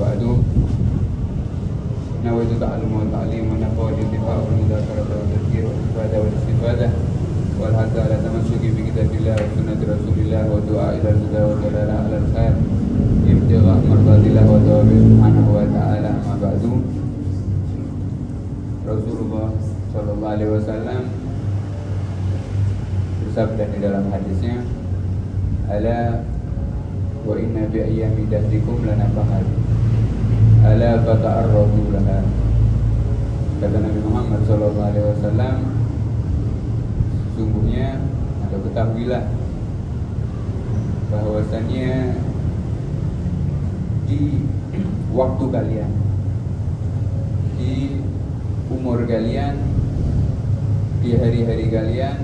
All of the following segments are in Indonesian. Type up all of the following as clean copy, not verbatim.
ba'du. Nawaitu ta'allumu wa ta'lim wa nafa'u al-intifa'u wal mudzakaratu wa tadhkir wal ifadah wal istifadah wal hadza ala tamassuki bi kitabillah wa sunnati rasulillah wa du'a ila al-huda wa dalalah ala al-khair ibtigha' mardatillah wa thawabi subhanahu wa ta'ala. Amma ba'du. Rasulullah sallallahu alaihi wasallam bersabda di dalam hadisnya, ala wa inna bi ayyami dahrikum lanafahat ala fata'arradu laha. Kata Nabi Muhammad sallallahu alaihi wasallam, sungguhnya atau ketahuilah bahwasannya di waktu kalian, di umur kalian, di hari-hari kalian,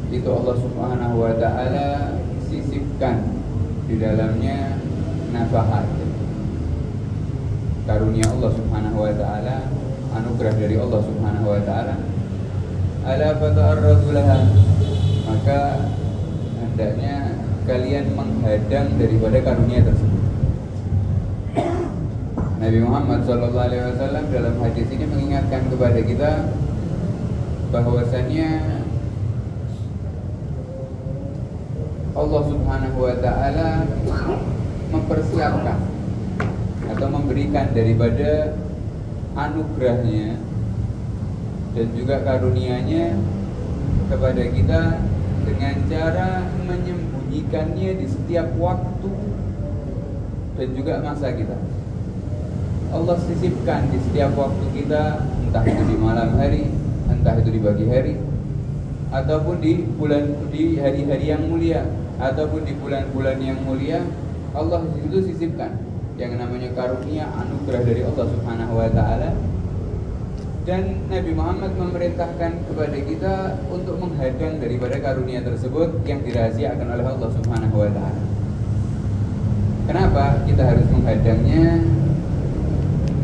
itu Allah Subhanahu wa ta'ala sisipkan di dalamnya nafahat, karunia Allah Subhanahu wa ta'ala, anugerah dari Allah Subhanahu wa ta'ala. Ala fata'arradu laha, maka hendaknya kalian menghadang daripada karunia tersebut. Nabi Muhammad SAW dalam hadis ini mengingatkan kepada kita bahwasannya Allah Subhanahu wa ta'ala mempersiapkan atau memberikan daripada anugerahnya dan juga karunia-Nya kepada kita dengan cara menyembunyikannya di setiap waktu dan juga masa kita. Allah sisipkan di setiap waktu kita, entah itu di malam hari, entah itu di pagi hari, ataupun di hari-hari yang mulia, ataupun di bulan-bulan yang mulia. Allah itu sisipkan yang namanya karunia, anugerah dari Allah Subhanahu wa ta'ala. Dan Nabi Muhammad memerintahkan kepada kita untuk menghadang daripada karunia tersebut yang dirahasiakan oleh Allah Subhanahu wa ta'ala. Kenapa kita harus menghadangnya?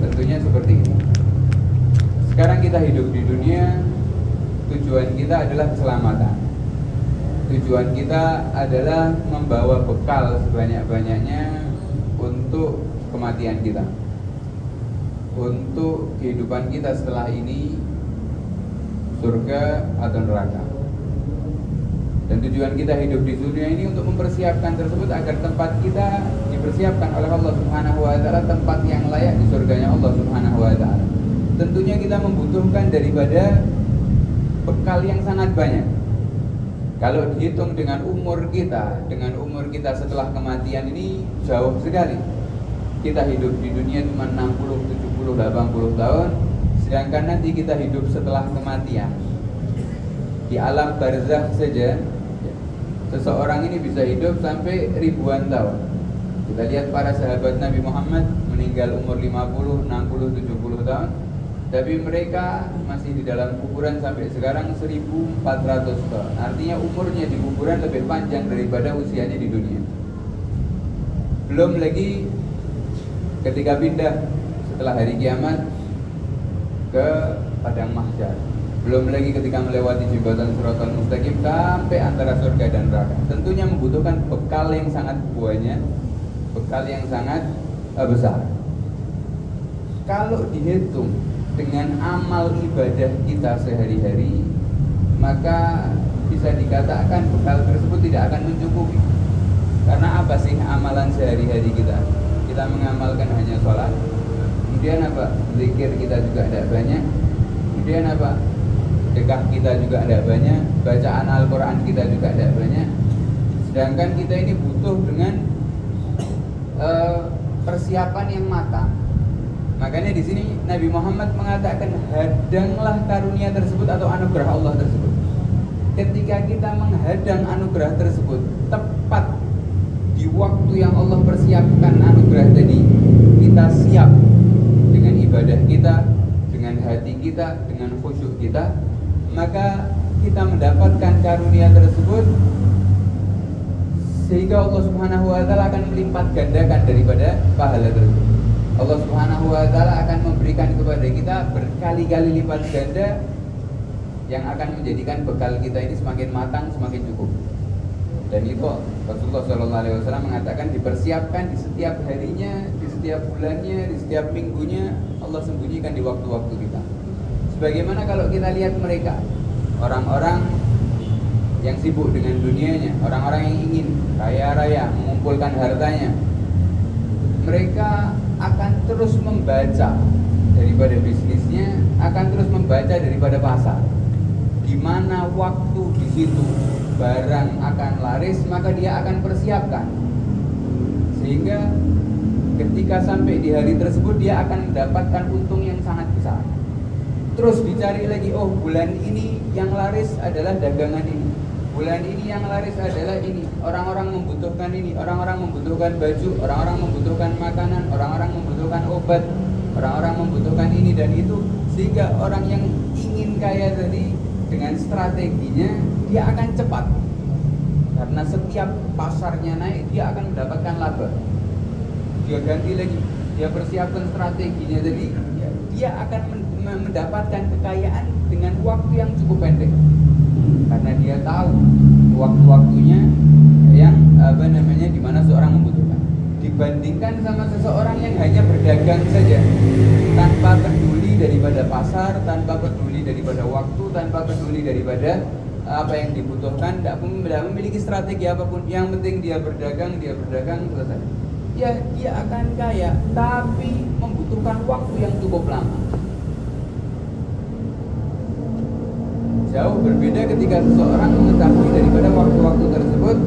Tentunya seperti ini. Sekarang kita hidup di dunia, tujuan kita adalah keselamatan. Tujuan kita adalah membawa bekal sebanyak-banyaknya untuk kematian kita, untuk kehidupan kita setelah ini, surga atau neraka. Dan tujuan kita hidup di dunia ini untuk mempersiapkan tersebut agar tempat kita dipersiapkan oleh Allah Subhanahu wa ta'ala, tempat yang layak di surganya Allah Subhanahu wa ta'ala. Tentunya kita membutuhkan daripada bekal yang sangat banyak. Kalau dihitung dengan umur kita setelah kematian ini jauh sekali. Kita hidup di dunia cuma 60, 70, 80 tahun, sedangkan nanti kita hidup setelah kematian. Di alam barzakh saja seseorang ini bisa hidup sampai ribuan tahun. Kita lihat para sahabat Nabi Muhammad meninggal umur 50, 60, 70 tahun, tapi mereka masih di dalam kuburan sampai sekarang 1400 tahun. Artinya umurnya di kuburan lebih panjang daripada usianya di dunia. Belum lagi ketika pindah setelah hari kiamat ke padang mahsyar. Belum lagi ketika melewati jembatan Shiratal Mustaqim sampai antara surga dan neraka. Tentunya membutuhkan bekal yang sangat banyak, bekal yang sangat besar. Kalau dihitung dengan amal ibadah kita sehari-hari, maka bisa dikatakan bekal tersebut tidak akan mencukupi. Karena apa sih amalan sehari-hari kita? Kita mengamalkan hanya sholat, kemudian apa? Zikir kita juga tidak banyak, kemudian apa? Sedekah kita juga tidak banyak, bacaan Al-Quran kita juga tidak banyak. Sedangkan kita ini butuh dengan persiapan yang matang. Makanya di sini Nabi Muhammad mengatakan hadanglah karunia tersebut atau anugerah Allah tersebut. Ketika kita menghadang anugerah tersebut tepat di waktu yang Allah persiapkan anugerah tadi, kita siap dengan ibadah kita, dengan hati kita, dengan khusyuk kita, maka kita mendapatkan karunia tersebut sehingga Allah Subhanahu wa ta'ala akan melipat gandakan daripada pahala tersebut. Allah Subhanahu wa ta'ala akan memberikan kepada kita berkali-kali lipat ganda yang akan menjadikan bekal kita ini semakin matang, semakin cukup. Dan itu Rasulullah SAW mengatakan dipersiapkan di setiap harinya, di setiap bulannya, di setiap minggunya. Allah sembunyikan di waktu-waktu kita. Sebagaimana kalau kita lihat mereka, orang-orang yang sibuk dengan dunianya, orang-orang yang ingin kaya-raya, mengumpulkan hartanya, mereka akan terus membaca daripada bisnisnya, akan terus membaca daripada pasar. Di mana waktu di situ barang akan laris, maka dia akan persiapkan. Sehingga ketika sampai di hari tersebut dia akan mendapatkan untung yang sangat besar. Terus dicari lagi, oh bulan ini yang laris adalah dagangan ini, bulan ini yang laris adalah ini, orang-orang membutuhkan ini, orang-orang membutuhkan baju, orang-orang membutuhkan makanan, orang-orang membutuhkan obat, orang-orang membutuhkan ini dan itu. Sehingga orang yang ingin kaya tadi dengan strateginya dia akan cepat, karena setiap pasarnya naik dia akan mendapatkan laba. Dia ganti lagi, dia persiapkan strateginya tadi, dia akan mendapatkan kekayaan dengan waktu yang cukup pendek, karena dia tahu waktu-waktunya yang di mana seorang membutuhkan. Dibandingkan sama seseorang yang hanya berdagang saja, tanpa peduli daripada pasar, tanpa peduli daripada waktu, tanpa peduli daripada apa yang dibutuhkan, tidak memiliki strategi apapun. Yang penting dia berdagang, selesai. Ya, dia akan kaya, tapi membutuhkan waktu yang cukup lama. Jauh berbeda ketika seseorang mengetahui daripada waktu-waktu tersebut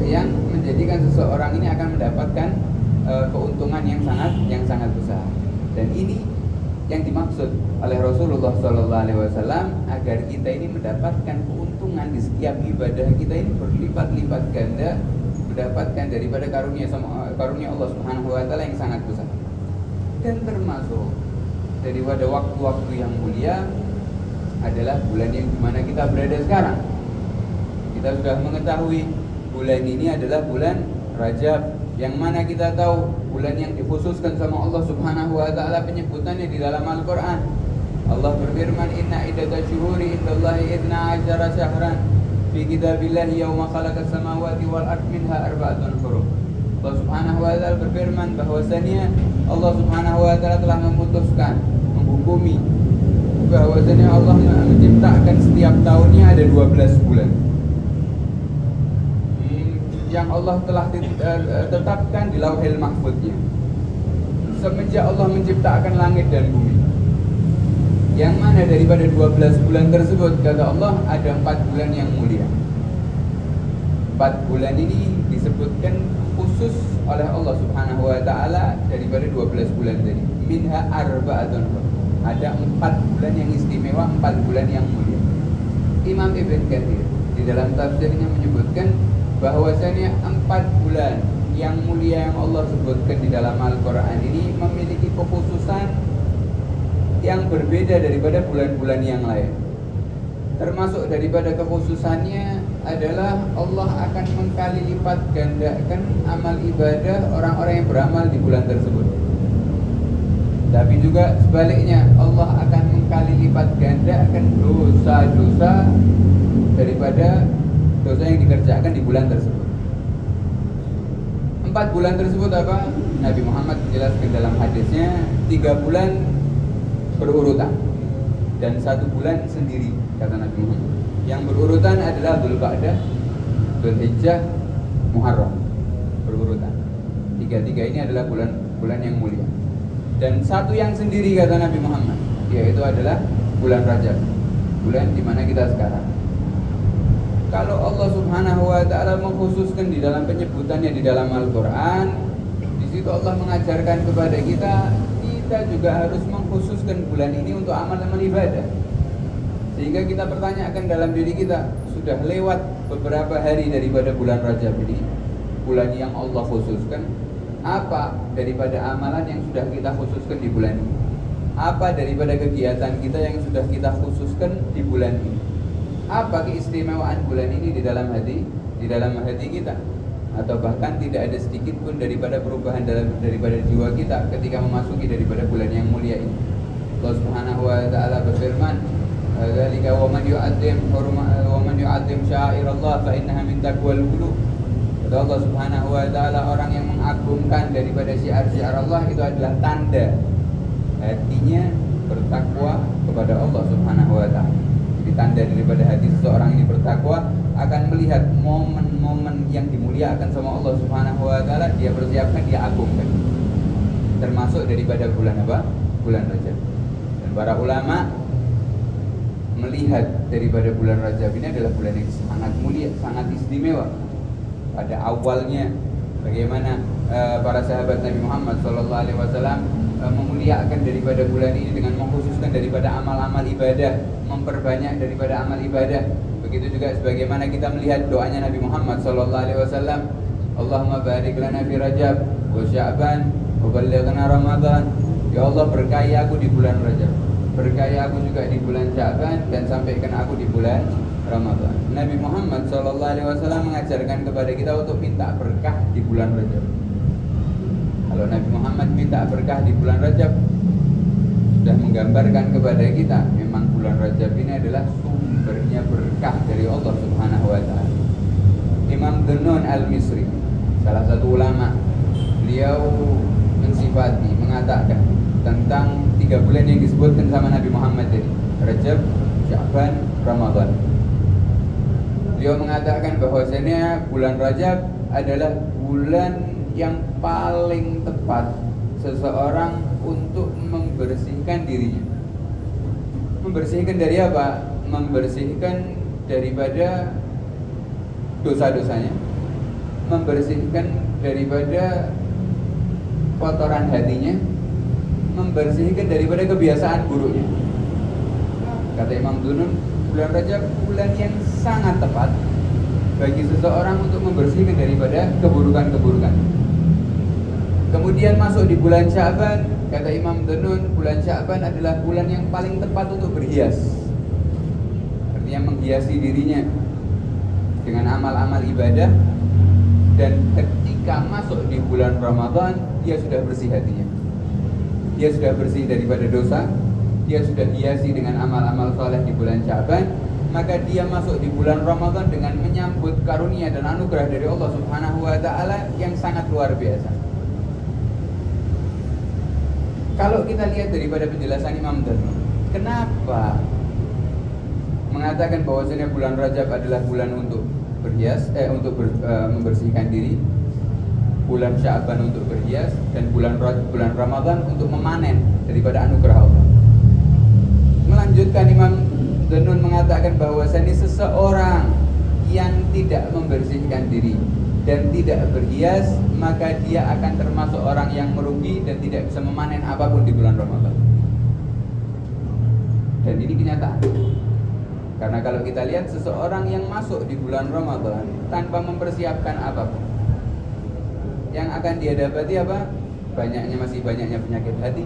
yang menjadikan seseorang ini akan mendapatkan keuntungan yang sangat besar. Dan ini yang dimaksud oleh Rasulullah SAW, agar kita ini mendapatkan keuntungan di setiap ibadah kita ini berlipat-lipat ganda, mendapatkan daripada karunia Allah Subhanahu wa taala yang sangat besar. Dan termasuk daripada waktu-waktu yang mulia adalah bulan yang dimana kita berada sekarang. Kita sudah mengetahui bulan ini adalah bulan Rajab, yang mana kita tahu bulan yang dikhususkan sama Allah Subhanahu wa taala penyebutannya di dalam Al-Qur'an. Allah berfirman, "Inna iddatash syuhuri indallahi 12 syahran fi kitabillahi yauma khalaqas samawati wal ardh minha arba'atun hurum." Allah Subhanahu wa taala berfirman bahwasanya Allah Subhanahu wa taala telah memutuskan, menghukumi bahwasanya Allah menciptakan setiap tahunnya ada 12 bulan yang Allah telah tetapkan di Lauhil Mahfudnya semenjak Allah menciptakan langit dan bumi. Yang mana daripada 12 bulan tersebut, kata Allah, ada 4 bulan yang mulia. 4 bulan ini disebutkan khusus oleh Allah Subhanahu wa taala daripada 12 bulan tadi. Minha arba'atun. Ada 4 bulan yang istimewa, 4 bulan yang mulia. Imam Ibn Katsir di dalam tafsirnya menyebutkan bahwasanya 4 bulan yang mulia yang Allah sebutkan di dalam Al-Quran ini memiliki kekhususan yang berbeda daripada bulan-bulan yang lain. Termasuk daripada kekhususannya adalah Allah akan mengkali lipat gandakan amal ibadah orang-orang yang beramal di bulan tersebut. Tapi juga sebaliknya, Allah akan mengkali lipat gandakan dosa-dosa daripada dosa yang dikerjakan di bulan tersebut. 4 bulan tersebut apa? Nabi Muhammad menjelaskan dalam hadisnya, 3 bulan berurutan dan 1 bulan sendiri, kata Nabi Muhammad. Yang berurutan adalah Dzulqa'dah, Dzulhijjah, Muharram, berurutan. 3 ini adalah bulan yang mulia. Dan 1 yang sendiri, kata Nabi Muhammad, yaitu adalah bulan Rajab, bulan di mana kita sekarang. Kalau Allah Subhanahu wa taala mengkhususkan di dalam penyebutannya di dalam Al-Qur'an, di situ Allah mengajarkan kepada kita juga harus mengkhususkan bulan ini untuk amal-amal ibadah. Sehingga kita pertanyakan dalam diri kita, sudah lewat beberapa hari daripada bulan Rajab ini, bulan yang Allah khususkan, apa daripada amalan yang sudah kita khususkan di bulan ini? Apa daripada kegiatan kita yang sudah kita khususkan di bulan ini? Apa keistimewaan bulan ini di dalam hati kita? Atau bahkan tidak ada sedikit pun daripada perubahan daripada jiwa kita ketika memasuki daripada bulan yang mulia ini. Allah Subhanahu wa taala berfirman, dzalika wa man yu'azzim sya'airallah fa innaha min taqwal qulub. Kata Allah Subhanahu wa taala, orang yang mengagungkan daripada syiar-syiar Allah itu adalah tanda hatinya bertakwa kepada Allah Subhanahu wa taala. Jadi tanda daripada hati seseorang ini bertakwa akan melihat momen-momen yang dimuliakan sama Allah Subhanahu wa taala, dia persiapkan, dia agungkan. Termasuk daripada bulan apa? Bulan Rajab. Dan para ulama melihat daripada bulan Rajab ini adalah bulan yang sangat mulia, sangat istimewa. Pada awalnya bagaimana para sahabat Nabi Muhammad SAW memuliakan daripada bulan ini dengan mengkhususkan daripada amal-amal ibadah, memperbanyak daripada amal ibadah. Begitu juga sebagaimana kita melihat doanya Nabi Muhammad SAW, Allahumma barik lana fi Rajab wa Sya'ban wa ballighna Ramadan. Ya Allah, berkahi aku di bulan Rajab, berkahi aku juga di bulan Sya'ban, dan sampaikan aku di bulan Ramadan. Nabi Muhammad SAW mengajarkan kepada kita untuk minta berkah di bulan Rajab. Kalau Nabi Muhammad minta berkah di bulan Rajab, sudah menggambarkan kepada kita memang bulan Rajab ini adalah sumbernya berkah dari Allah Subhanahu wa taala. Imam Dhunnun Al-Misri, salah satu ulama, beliau mensifati, mengatakan tentang 3 bulan yang disebutkan sama Nabi Muhammad tadi, Rajab, Sya'ban, Ramadan. Beliau mengatakan bahwasanya bulan Rajab adalah bulan yang paling tepat seseorang untuk membersihkan dirinya. Membersihkan dari apa? Membersihkan daripada dosa-dosanya, membersihkan daripada kotoran hatinya, membersihkan daripada kebiasaan buruknya. Kata Imam Dhunnun, bulan Rajab bulan yang sangat tepat bagi seseorang untuk membersihkan daripada keburukan-keburukan. Kemudian masuk di bulan Sya'ban, kata Imam Dhunnun, bulan Sya'ban adalah bulan yang paling tepat untuk berhias. Artinya menghiasi dirinya dengan amal-amal ibadah, dan ketika masuk di bulan Ramadan, dia sudah bersih hatinya. Dia sudah bersih daripada dosa, dia sudah hiasi dengan amal-amal saleh di bulan Sya'ban, maka dia masuk di bulan Ramadan dengan menyambut karunia dan anugerah dari Allah Subhanahu wa taala yang sangat luar biasa. Kalau kita lihat daripada penjelasan Imam Dhunnun, kenapa mengatakan bahwasanya bulan Rajab adalah bulan untuk berhias, membersihkan diri, bulan Sya'ban untuk berhias, dan bulan Ramadan untuk memanen daripada anugerah Allah. Melanjutkan, Imam Dhunnun mengatakan bahwasanya seseorang yang tidak membersihkan diri dan tidak berhias, maka dia akan termasuk orang yang merugi dan tidak bisa memanen apapun di bulan Ramadan. Dan ini kenyataan. Karena kalau kita lihat seseorang yang masuk di bulan Ramadan tanpa mempersiapkan apapun, yang akan dia dapati apa? Masih banyaknya penyakit hati,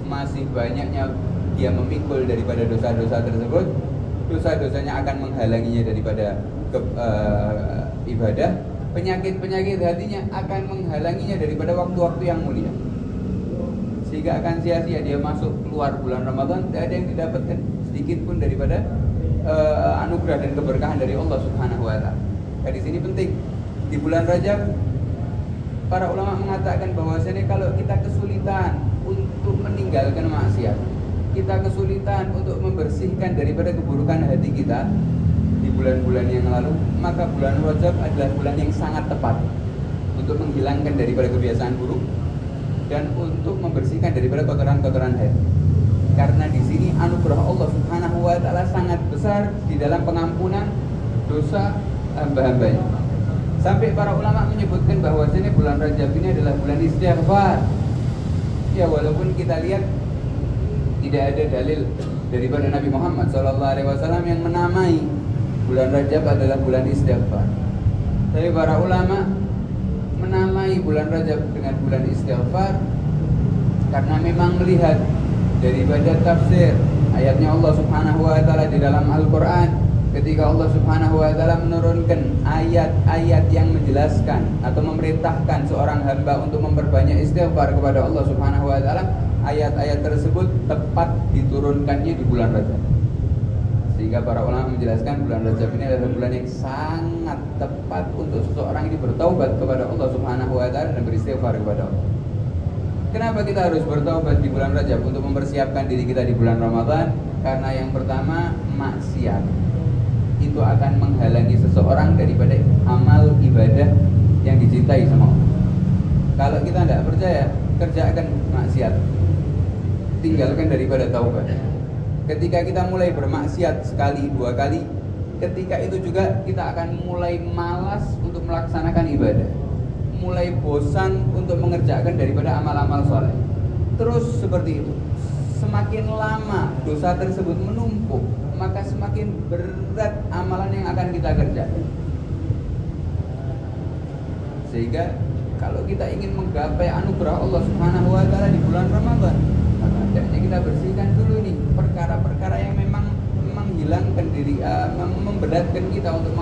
masih banyaknya dia memikul daripada dosa-dosa tersebut. Dosa-dosanya akan menghalanginya daripada ibadah. Penyakit-penyakit hatinya akan menghalanginya daripada waktu-waktu yang mulia, sehingga akan sia-sia dia masuk keluar bulan Ramadan, tidak ada yang didapatkan sedikit pun daripada anugerah dan keberkahan dari Allah Subhanahu wa taala. Nah, di sini penting, di bulan Rajab para ulama mengatakan bahwasanya kalau kita kesulitan untuk meninggalkan maksiat, kita kesulitan untuk membersihkan daripada keburukan hati kita di bulan-bulan yang lalu, maka bulan Rajab adalah bulan yang sangat tepat untuk menghilangkan daripada kebiasaan buruk dan untuk membersihkan daripada kotoran-kotoran hati. Karena di sini anugerah Allah Subhanahu wa taala sangat besar di dalam pengampunan dosa hamba-hambanya. Sampai para ulama menyebutkan bahwasanya bulan Rajab ini adalah bulan istighfar. Ya, walaupun kita lihat tidak ada dalil daripada Nabi Muhammad SAW yang menamai bulan Rajab adalah bulan istighfar. Tapi para ulama menamai bulan Rajab dengan bulan istighfar karena memang melihat daripada tafsir ayatnya Allah Subhanahu wa taala di dalam Al-Qur'an, ketika Allah Subhanahu wa taala menurunkan ayat-ayat yang menjelaskan atau memerintahkan seorang hamba untuk memperbanyak istighfar kepada Allah Subhanahu wa taala, ayat-ayat tersebut tepat diturunkannya di bulan Rajab. Sehingga para ulama menjelaskan bulan Rajab ini adalah bulan yang sangat tepat untuk seseorang ini bertaubat kepada Allah Subhanahu wa taala dan beristighfar kepada Allah. Kenapa kita harus bertaubat di bulan Rajab untuk mempersiapkan diri kita di bulan Ramadan? Karena yang pertama, maksiat itu akan menghalangi seseorang daripada amal ibadah yang dicintai sama Allah. Kalau kita tidak percaya, kerjakan maksiat, tinggalkan daripada taubat. Ketika kita mulai bermaksiat sekali, dua kali, ketika itu juga kita akan mulai malas untuk melaksanakan ibadah, mulai bosan untuk mengerjakan daripada amal-amal soleh. Terus seperti itu. Semakin lama dosa tersebut menumpuk, maka semakin berat amalan yang akan kita kerjakan. Sehingga kalau kita ingin menggapai anugerah Allah Subhanahu wa taala di bulan Ramadan, maka hendaknya kita bersihkan dulu nih perkara-perkara yang memang menghilangkan diri, memberatkan kita untuk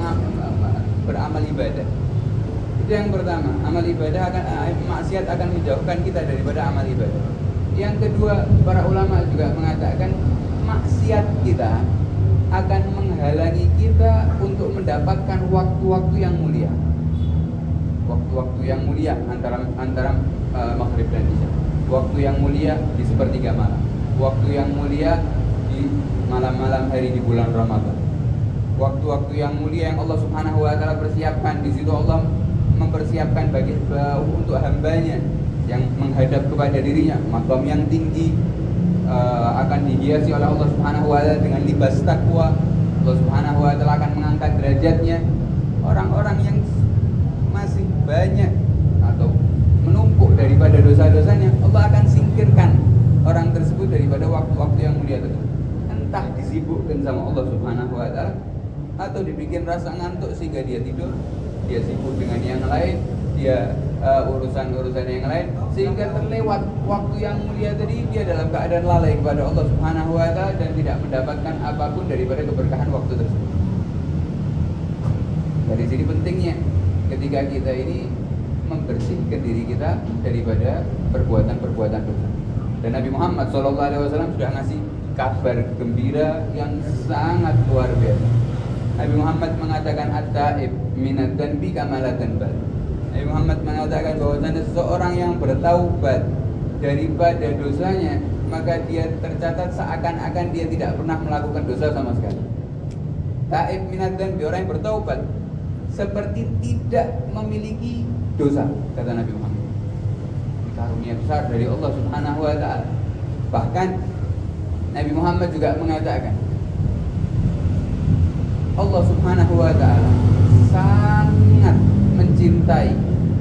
beramal ibadah. Itu yang pertama, amal ibadah maksiat akan menjauhkan kita daripada amal ibadah. Yang kedua, para ulama juga mengatakan maksiat kita akan menghalangi kita untuk mendapatkan waktu-waktu yang mulia. Waktu-waktu yang mulia antara maghrib dan isya. Waktu yang mulia di sepertiga malam. Waktu yang mulia di malam-malam hari di bulan Ramadan. Waktu-waktu yang mulia yang Allah Subhanahu wa taala persiapkan. Di situ Allah mempersiapkan untuk hambanya yang menghadap kepada dirinya, maqam yang tinggi, akan dihiasi oleh Allah Subhanahu wa taala dengan libas takwa. Allah Subhanahu wa taala akan mengangkat derajatnya. Orang-orang yang masih banyak atau menumpuk daripada dosa-dosanya, Allah akan singkirkan orang tersebut daripada waktu-waktu yang mulia tersebut. Entah disibukkan sama Allah Subhanahu wa taala atau dibikin rasa ngantuk sehingga dia tidur, dia sibuk dengan yang lain, dia urusan-urusan yang lain, sehingga terlewat waktu yang mulia tadi. Dia dalam keadaan lalai kepada Allah Subhanahu wa taala dan tidak mendapatkan apapun daripada keberkahan waktu tersebut. Dari sini pentingnya ketika kita ini membersihkan diri kita daripada perbuatan-perbuatan dosa. Dan Nabi Muhammad SAW sudah ngasih kabar gembira yang sangat luar biasa. Nabi Muhammad mengatakan at-taib minad dzanbi kama la dzanba. Nabi Muhammad mengatakan bahwasanya seseorang yang bertaubat daripada dosanya, maka dia tercatat seakan-akan dia tidak pernah melakukan dosa sama sekali. Taib minad dzanbi, orang yang bertaubat seperti tidak memiliki dosa, kata Nabi Muhammad. Karunia besar dari Allah Subhanahu wa taala. Bahkan Nabi Muhammad juga mengatakan Allah Subhanahu wa taala sangat mencintai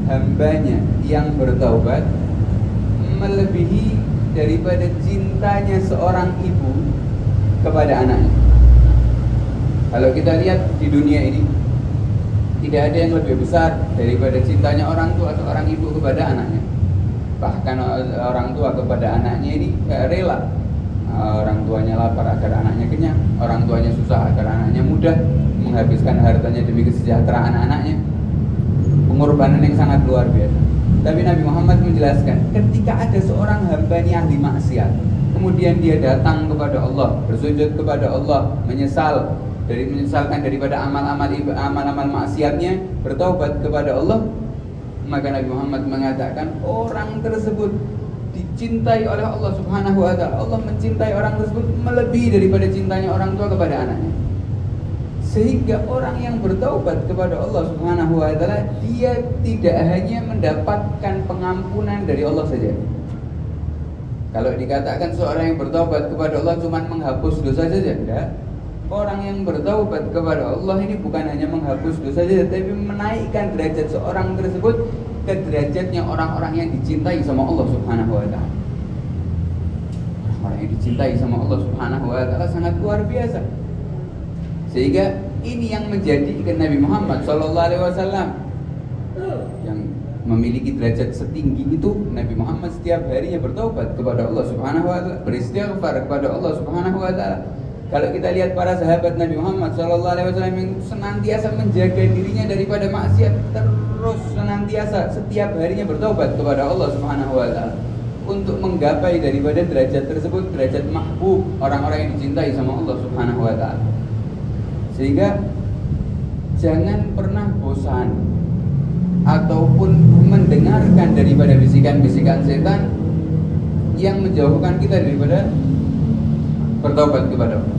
hambanya yang bertaubat melebihi daripada cintanya seorang ibu kepada anaknya. Kalau kita lihat di dunia ini, tidak ada yang lebih besar daripada cintanya orang tua atau orang ibu kepada anaknya. Bahkan orang tua kepada anaknya ini rela. Orang tuanya lapar agar anaknya kenyang, orang tuanya susah agar anaknya mudah, menghabiskan hartanya demi kesejahteraan anaknya. Pengorbanan yang sangat luar biasa. Tapi Nabi Muhammad menjelaskan, ketika ada seorang hambanya ahli maksiat, kemudian dia datang kepada Allah, bersujud kepada Allah, menyesalkan daripada amal-amal maksiatnya, bertaubat kepada Allah, maka Nabi Muhammad mengatakan orang tersebut dicintai oleh Allah Subhanahu wa taala. Allah mencintai orang tersebut melebihi daripada cintanya orang tua kepada anaknya. Sehingga orang yang bertaubat kepada Allah Subhanahu wa taala, dia tidak hanya mendapatkan pengampunan dari Allah saja. Kalau dikatakan seorang yang bertaubat kepada Allah cuma menghapus dosa saja, tidak. Orang yang bertaubat kepada Allah ini bukan hanya menghapus dosa saja, tapi menaikkan derajat seorang tersebut ke derajatnya orang-orang yang dicintai sama Allah Subhanahu wa taala. Orang yang dicintai sama Allah Subhanahu wa taala sangat luar biasa. Sehingga ini yang menjadikan Nabi Muhammad sallallahu alaihi wasallam yang memiliki derajat setinggi itu. Nabi Muhammad setiap harinya bertaubat kepada Allah Subhanahu wa taala, beristighfar kepada Allah Subhanahu wa taala. Kalau kita lihat para sahabat Nabi Muhammad SAW yang senantiasa menjaga dirinya daripada maksiat, terus senantiasa setiap harinya bertobat kepada Allah Subhanahu wa taala untuk menggapai daripada derajat tersebut, derajat mahbub, orang-orang yang dicintai sama Allah Subhanahu wa taala. Sehingga jangan pernah bosan ataupun mendengarkan daripada bisikan-bisikan setan yang menjauhkan kita daripada bertobat kepada Allah.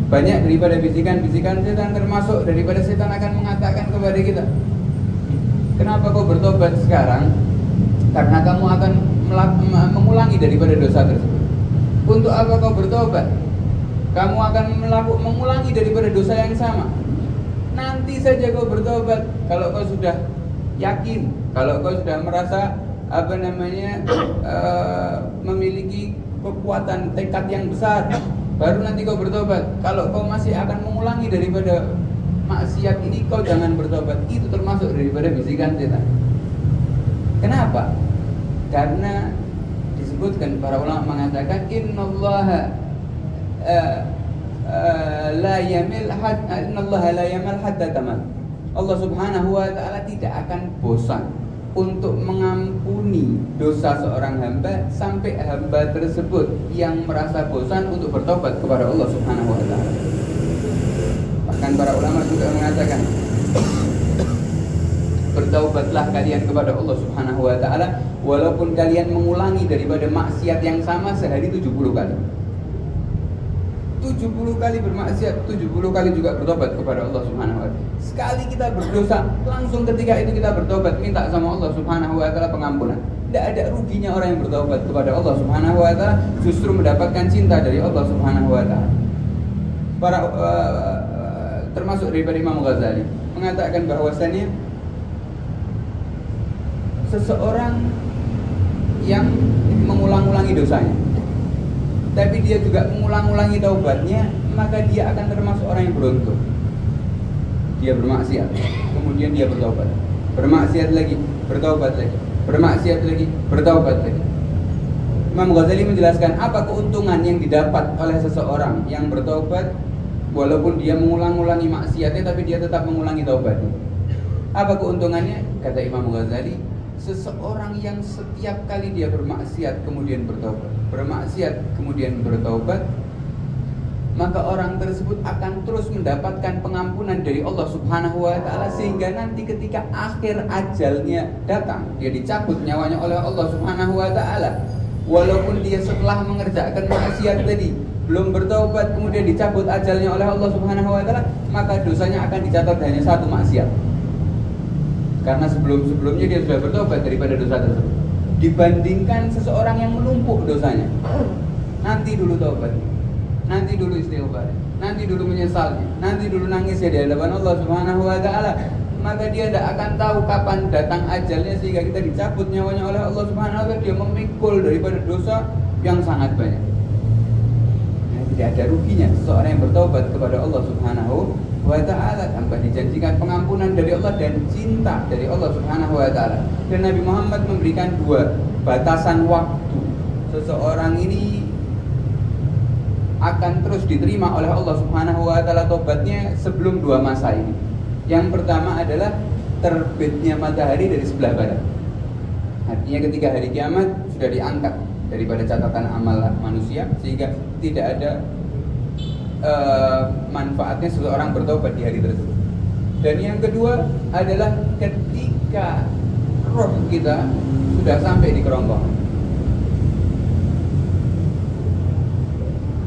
Banyak daripada bisikan-bisikan setan, termasuk daripada setan akan mengatakan kepada kita, kenapa kau bertobat sekarang? Karena kamu akan mengulangi daripada dosa tersebut. Untuk apa kau bertobat? Kamu akan mengulangi daripada dosa yang sama. Nanti saja kau bertobat kalau kau sudah yakin, kalau kau sudah merasa memiliki kekuatan tekad yang besar, baru nanti kau bertobat. Kalau kau masih akan mengulangi daripada maksiat ini, kau jangan bertobat. Itu termasuk daripada bisikan setan. Kenapa? Karena disebutkan para ulama mengatakan innallaha la yamal hatta tamal. Allah Subhanahu wa taala tidak akan bosan untuk mengampuni dosa seorang hamba sampai hamba tersebut yang merasa bosan untuk bertobat kepada Allah Subhanahu wa taala. Bahkan para ulama juga mengatakan, bertaubatlah kalian kepada Allah Subhanahu wa taala walaupun kalian mengulangi daripada maksiat yang sama sehari 70 kali. 70 kali bermaksiat, 70 kali juga bertobat kepada Allah Subhanahu wa taala. Sekali kita berdosa, langsung ketika itu kita bertobat, minta sama Allah Subhanahu wa taala pengampunan. Tidak ada ruginya orang yang bertobat kepada Allah Subhanahu wa taala, justru mendapatkan cinta dari Allah Subhanahu wa taala. Para termasuk daripada Imam Ghazali mengatakan bahwasannya seseorang yang mengulang-ulangi dosanya, tapi dia juga mengulang-ulangi taubatnya, maka dia akan termasuk orang yang beruntung. Dia bermaksiat, kemudian dia bertaubat, bermaksiat lagi, bertaubat lagi, bermaksiat lagi, bertaubat lagi. Imam Ghazali menjelaskan apa keuntungan yang didapat oleh seseorang yang bertaubat, walaupun dia mengulang-ulangi maksiatnya, tapi dia tetap mengulangi taubatnya. Apa keuntungannya? Kata Imam Ghazali, seseorang yang setiap kali dia bermaksiat kemudian bertaubat, bermaksiat kemudian bertaubat, maka orang tersebut akan terus mendapatkan pengampunan dari Allah Subhanahu wa taala, sehingga nanti ketika akhir ajalnya datang, dia dicabut nyawanya oleh Allah Subhanahu wa taala, walaupun dia setelah mengerjakan maksiat tadi belum bertaubat, kemudian dicabut ajalnya oleh Allah Subhanahu wa taala, maka dosanya akan dicatat hanya satu maksiat. Karena sebelumnya dia sudah bertobat daripada dosa tersebut. Dibandingkan seseorang yang menumpuk dosanya, nanti dulu taubatnya, nanti dulu istighfar, nanti dulu menyesalnya, nanti dulu nangisnya di hadapan Allah Subhanahu wa taala, maka dia tidak akan tahu kapan datang ajalnya, sehingga kita dicabut nyawanya oleh Allah Subhanahu wa taala, dia memikul daripada dosa yang sangat banyak. Tidak ada ruginya seseorang yang bertobat kepada Allah Subhanahu wa ta'ala, tanpa dijanjikan pengampunan dari Allah dan cinta dari Allah Subhanahu wa ta'ala. Dan Nabi Muhammad memberikan 2 batasan waktu seseorang ini akan terus diterima oleh Allah Subhanahu wa ta'ala tobatnya sebelum 2 masa ini. Yang pertama adalah terbitnya matahari dari sebelah barat. Artinya ketika hari kiamat sudah diangkat daripada catatan amal manusia, sehingga tidak ada manfaatnya seseorang bertobat di hari tersebut. Dan yang kedua adalah ketika roh kita sudah sampai di kerongkongan,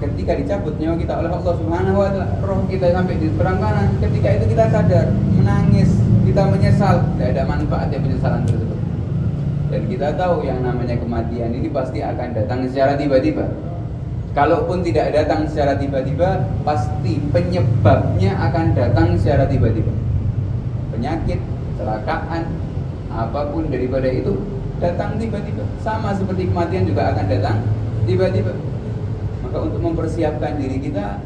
ketika dicabut nyawa kita oleh Allah Subhanahu wa taala, roh kita sampai di kerongkongan, ketika itu kita sadar, menangis, kita menyesal, tidak ada manfaatnya penyesalan tersebut. Dan kita tahu yang namanya kematian ini pasti akan datang secara tiba-tiba. Kalaupun tidak datang secara tiba-tiba, pasti penyebabnya akan datang secara tiba-tiba. Penyakit, kecelakaan, apapun daripada itu datang tiba-tiba. Sama seperti kematian juga akan datang tiba-tiba. Maka untuk mempersiapkan diri kita,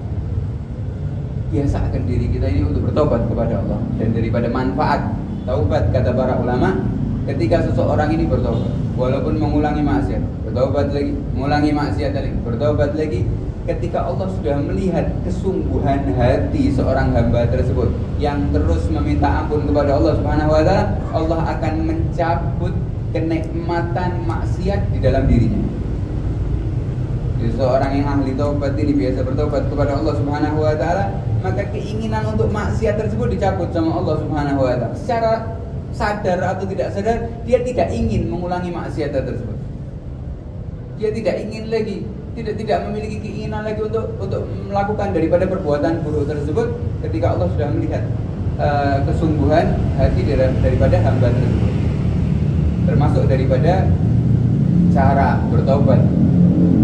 biasakan diri kita ini untuk bertobat kepada Allah. Dan daripada manfaat taubat, kata para ulama, ketika seseorang ini bertobat, walaupun mengulangi maksiat, bertobat lagi, mengulangi maksiat lagi, bertobat lagi, ketika Allah sudah melihat kesungguhan hati seorang hamba tersebut yang terus meminta ampun kepada Allah Subhanahu wa taala, Allah akan mencabut kenikmatan maksiat di dalam dirinya. Jadi seorang yang ahli taubat ini biasa bertobat kepada Allah Subhanahu wa taala, maka keinginan untuk maksiat tersebut dicabut sama Allah Subhanahu wa taala. Secara sadar atau tidak sadar, dia tidak ingin mengulangi maksiat tersebut. Dia tidak ingin lagi, tidak memiliki keinginan lagi untuk melakukan daripada perbuatan buruk tersebut ketika Allah sudah melihat kesungguhan hati daripada hamba tersebut. Termasuk daripada cara bertaubat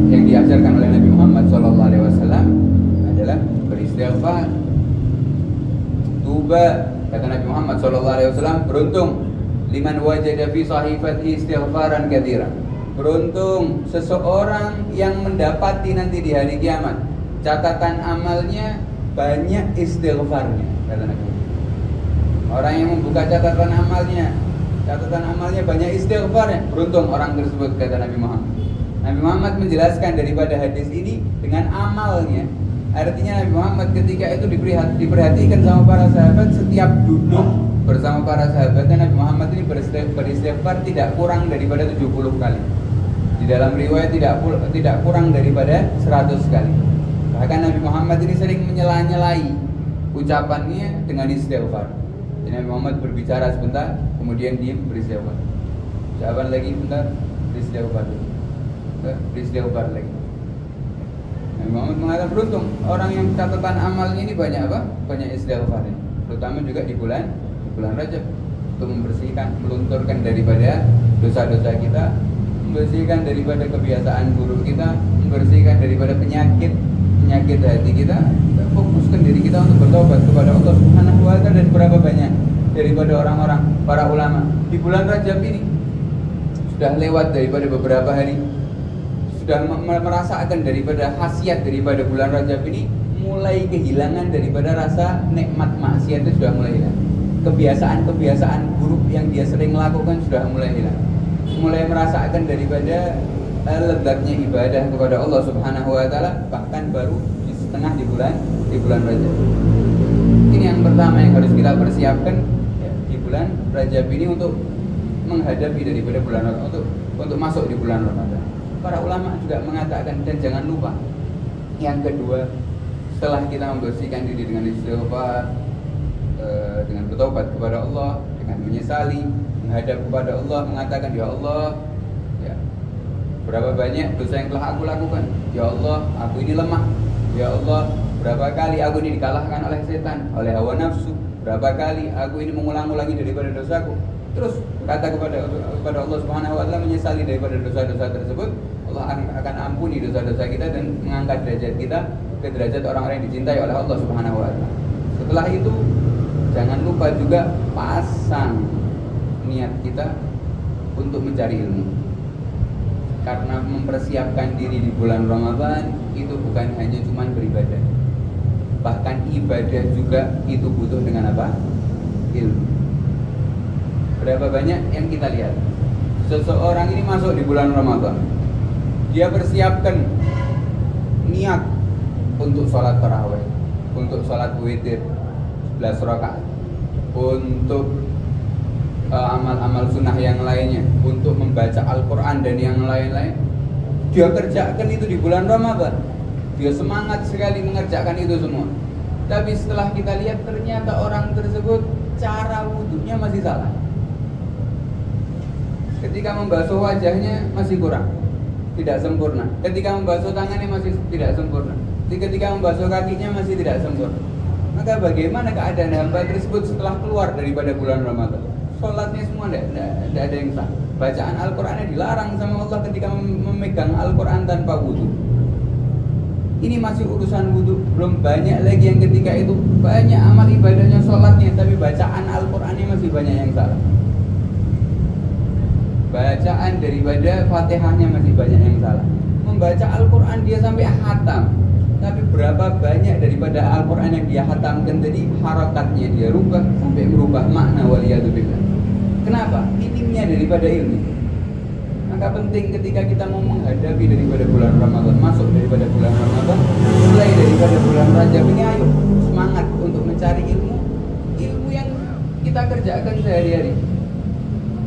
yang diajarkan oleh Nabi Muhammad SAW adalah beristighfar. Tuba, kata Nabi Muhammad SAW, beruntung liman wajada fi sahifatihi istighfaran katsiran. Beruntung seseorang yang mendapati nanti di hari kiamat catatan amalnya banyak istighfarnya, kata Nabi Muhammad. Orang yang membuka catatan amalnya banyak istighfarnya, beruntung orang tersebut, kata Nabi Muhammad. Nabi Muhammad menjelaskan daripada hadis ini dengan amalnya. Artinya Nabi Muhammad ketika itu diperhatikan sama para sahabat, setiap duduk bersama para sahabatnya Nabi Muhammad ini beristighfar tidak kurang daripada 70 kali. Di dalam riwayat tidak kurang daripada 100 kali. Bahkan Nabi Muhammad ini sering menyela-nyelai ucapannya dengan istighfar. Jadi Nabi Muhammad berbicara sebentar, kemudian diam, beristighfar. Ucapan lagi bentar, beristighfar. Beristighfar lagi. Nabi Muhammad mengatakan beruntung orang yang catatan amalnya ini banyak apa? Banyak istighfar. Terutama juga di bulan Rajab, untuk membersihkan, melunturkan daripada dosa-dosa kita, membersihkan daripada kebiasaan buruk kita, membersihkan daripada penyakit hati kita fokuskan diri kita untuk bertobat kepada Allah Subhanahu wa taala. Dan berapa banyak daripada orang-orang para ulama di bulan Rajab ini sudah lewat daripada beberapa hari, sudah merasakan daripada khasiat daripada bulan Rajab ini, mulai kehilangan daripada rasa nikmat maksiat itu sudah mulai hilang. Kebiasaan buruk yang dia sering lakukan sudah mulai hilang. Mulai merasakan daripada lezatnya ibadah kepada Allah Subhanahu wa taala, bahkan baru di setengah di bulan Rajab. Ini yang pertama yang harus kita persiapkan ya, di bulan Rajab ini untuk menghadapi daripada bulan Ramadan, untuk masuk di bulan Ramadan. Para ulama juga mengatakan, dan jangan lupa yang kedua, setelah kita membersihkan diri dengan istighfar, dengan bertobat kepada Allah, dengan menyesali, menghadap kepada Allah, mengatakan, ya Allah, ya, berapa banyak dosa yang telah aku lakukan, ya Allah, aku ini lemah, ya Allah, berapa kali aku ini dikalahkan oleh setan, oleh hawa nafsu, berapa kali aku ini mengulang-ulangi daripada dosaku. Terus kata kepada Allah Subhanahu wa taala, menyesali daripada dosa-dosa tersebut, Allah akan ampuni dosa-dosa kita dan mengangkat derajat kita ke derajat orang-orang yang dicintai oleh Allah Subhanahu wa taala. Setelah itu jangan lupa juga pasang niat kita untuk mencari ilmu. Karena mempersiapkan diri di bulan Ramadan itu bukan hanya cuma beribadah. Bahkan ibadah juga itu butuh dengan apa? Ilmu. Berapa banyak yang kita lihat seseorang ini masuk di bulan Ramadan, dia persiapkan niat untuk sholat tarawih, untuk sholat witir 11 rakaat, untuk amal-amal sunnah yang lainnya, untuk membaca Al-Quran dan yang lain-lain. Dia kerjakan itu di bulan Ramadan, dia semangat sekali mengerjakan itu semua. Tapi setelah kita lihat, ternyata orang tersebut cara wudhunya masih salah. Ketika membasuh wajahnya masih kurang, tidak sempurna. Ketika membasuh tangannya masih tidak sempurna. Ketika membasuh kakinya masih tidak sempurna. Maka bagaimana keadaan hamba tersebut setelah keluar daripada bulan Ramadan? Sholatnya semua tidak ada yang sah. Bacaan Al-Qurannya dilarang sama Allah ketika memegang Al-Quran tanpa wudhu. Ini masih urusan wudhu. Belum banyak lagi yang ketika itu banyak amal ibadahnya sholatnya, tapi bacaan Al-Qurannya masih banyak yang salah. Bacaan daripada Fatihahnya masih banyak yang salah. Membaca Al-Quran dia sampai khatam, tapi berapa banyak daripada Al-Quran yang dia khatamkan tadi harakatnya dia rubah sampai merubah makna, waliyadzubillah. Kenapa? Minimnya daripada ilmu. Maka penting ketika kita mau menghadapi daripada bulan Ramadan, masuk daripada bulan Ramadan, mulai daripada bulan Rajab ini, ayo semangat untuk mencari ilmu yang kita kerjakan sehari-hari,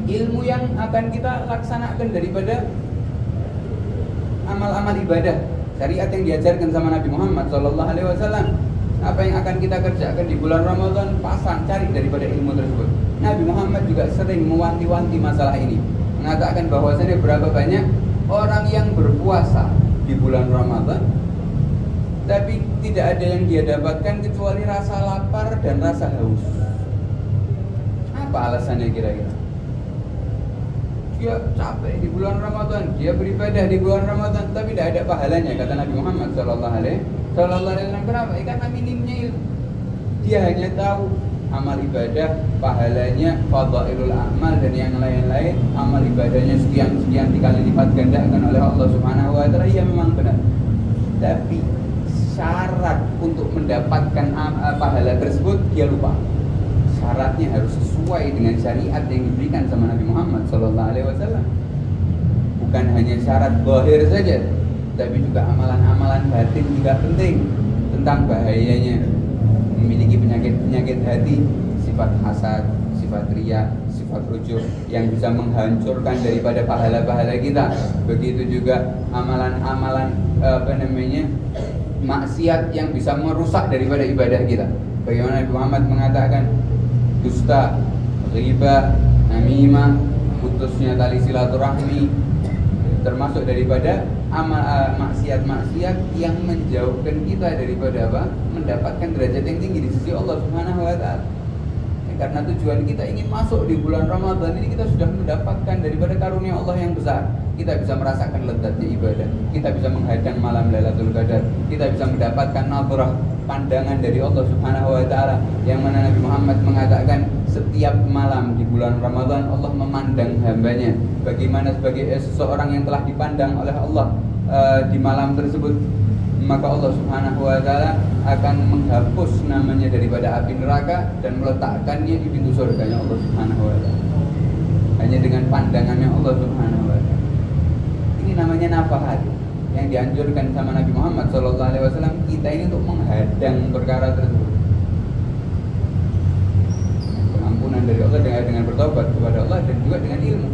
ilmu yang akan kita laksanakan daripada amal-amal ibadah syariat yang diajarkan sama Nabi Muhammad SAW. apa yang akan kita kerjakan di bulan Ramadan, pasang, cari daripada ilmu tersebut. Nabi Muhammad juga sering mewanti-wanti masalah ini, mengatakan bahwasanya berapa banyak orang yang berpuasa di bulan Ramadan tapi tidak ada yang dia dapatkan kecuali rasa lapar dan rasa haus. Apa alasannya kira-kira? Dia capek di bulan Ramadan, dia beribadah di bulan Ramadan tapi tidak ada pahalanya, kata Nabi Muhammad sallallahu alaihi wasallam. Kenapa? Karena minimnya ilmu. Dia hanya tahu amal ibadah, pahalanya, fadhailul amal dan yang lain-lain. Amal ibadahnya sekian dikali lipat gandakan oleh Allah Subhanahu wa taala. Iya memang benar. Tapi syarat untuk mendapatkan pahala tersebut dia lupa. Syaratnya harus sesuai dengan syariat yang diberikan sama Nabi Muhammad sallallahu alaihi wasallam. Bukan hanya syarat zahir saja, tapi juga amalan-amalan batin juga penting. Tentang bahayanya memiliki penyakit hati, sifat hasad, sifat riya, sifat ujub yang bisa menghancurkan daripada pahala-pahala kita. Begitu juga amalan-amalan maksiat yang bisa merusak daripada ibadah kita. Bagaimana Nabi Muhammad mengatakan dusta, ghibah, namimah, putusnya tali silaturahmi, termasuk daripada maksiat-maksiat yang menjauhkan kita daripada apa? Mendapatkan derajat yang tinggi di sisi Allah Subhanahu wa taala. Karena tujuan kita ingin masuk di bulan Ramadan ini, kita sudah mendapatkan daripada karunia Allah yang besar. Kita bisa merasakan lezatnya ibadah, kita bisa menghadang malam Lailatul Qadar, kita bisa mendapatkan nadrah, pandangan dari Allah Subhanahu wa taala, yang mana Nabi Muhammad mengatakan setiap malam di bulan Ramadan Allah memandang hambanya. Bagaimana sebagai seseorang yang telah dipandang oleh Allah di malam tersebut, maka Allah Subhanahu wa taala akan menghapus namanya daripada api neraka dan meletakkannya di pintu surganya Allah Subhanahu wa taala. Hanya dengan pandangannya Allah Subhanahu wa taala. Ini namanya nafahat yang dianjurkan sama Nabi Muhammad SAW. Kita ini untuk menghadang perkara tersebut. Pengampunan dari Allah dengan bertobat kepada Allah dan juga dengan ilmu.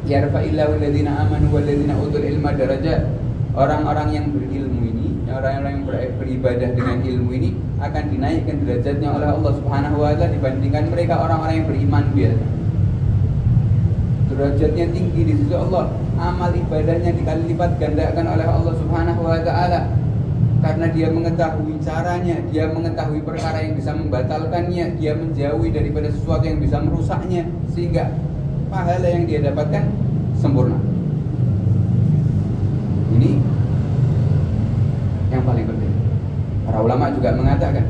Yarfa'illahu alladhina amanu walladhina utul ilma darajat. Orang-orang yang berilmu ini, orang-orang yang beribadah dengan ilmu ini akan dinaikkan derajatnya oleh Allah Subhanahu wa taala dibandingkan mereka orang-orang yang beriman biasa. Derajatnya tinggi di sisi Allah, amal ibadahnya dikali lipat gandakan oleh Allah Subhanahu wa taala. Karena dia mengetahui caranya, dia mengetahui perkara yang bisa membatalkannya, dia menjauhi daripada sesuatu yang bisa merusaknya, sehingga pahala yang dia dapatkan sempurna. Ini yang paling penting. Para ulama juga mengatakan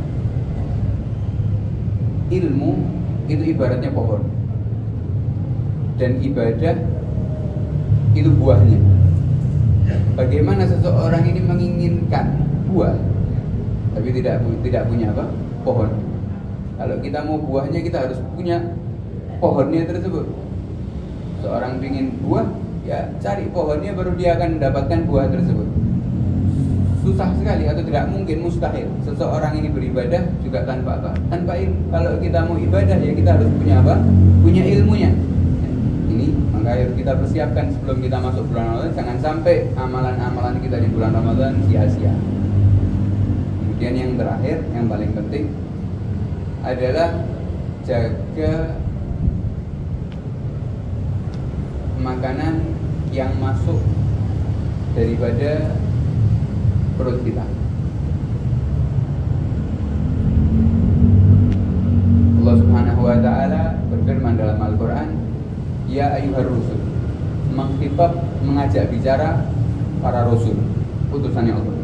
ilmu itu ibaratnya pohon dan ibadah itu buahnya. Bagaimana seseorang ini menginginkan buah tapi tidak punya apa? Pohon. Kalau kita mau buahnya, kita harus punya pohonnya tersebut. Seorang ingin buah, ya cari pohonnya baru dia akan mendapatkan buah tersebut. Susah sekali atau tidak mungkin, mustahil seseorang ini beribadah juga tanpa apa? Tanpa ilmu. Kalau kita mau ibadah, ya kita harus punya apa? Punya ilmunya. Ini maka harus kita persiapkan sebelum kita masuk bulan Ramadan. Jangan sampai amalan-amalan kita di bulan Ramadan sia-sia. Kemudian yang terakhir, yang paling penting adalah jaga makanan yang masuk daripada perut kita. Allah Subhanahu wa taala berfirman dalam Al-Qur'an, ya ayyuhar rusul, mengajak bicara para rasul, utusannya Allah.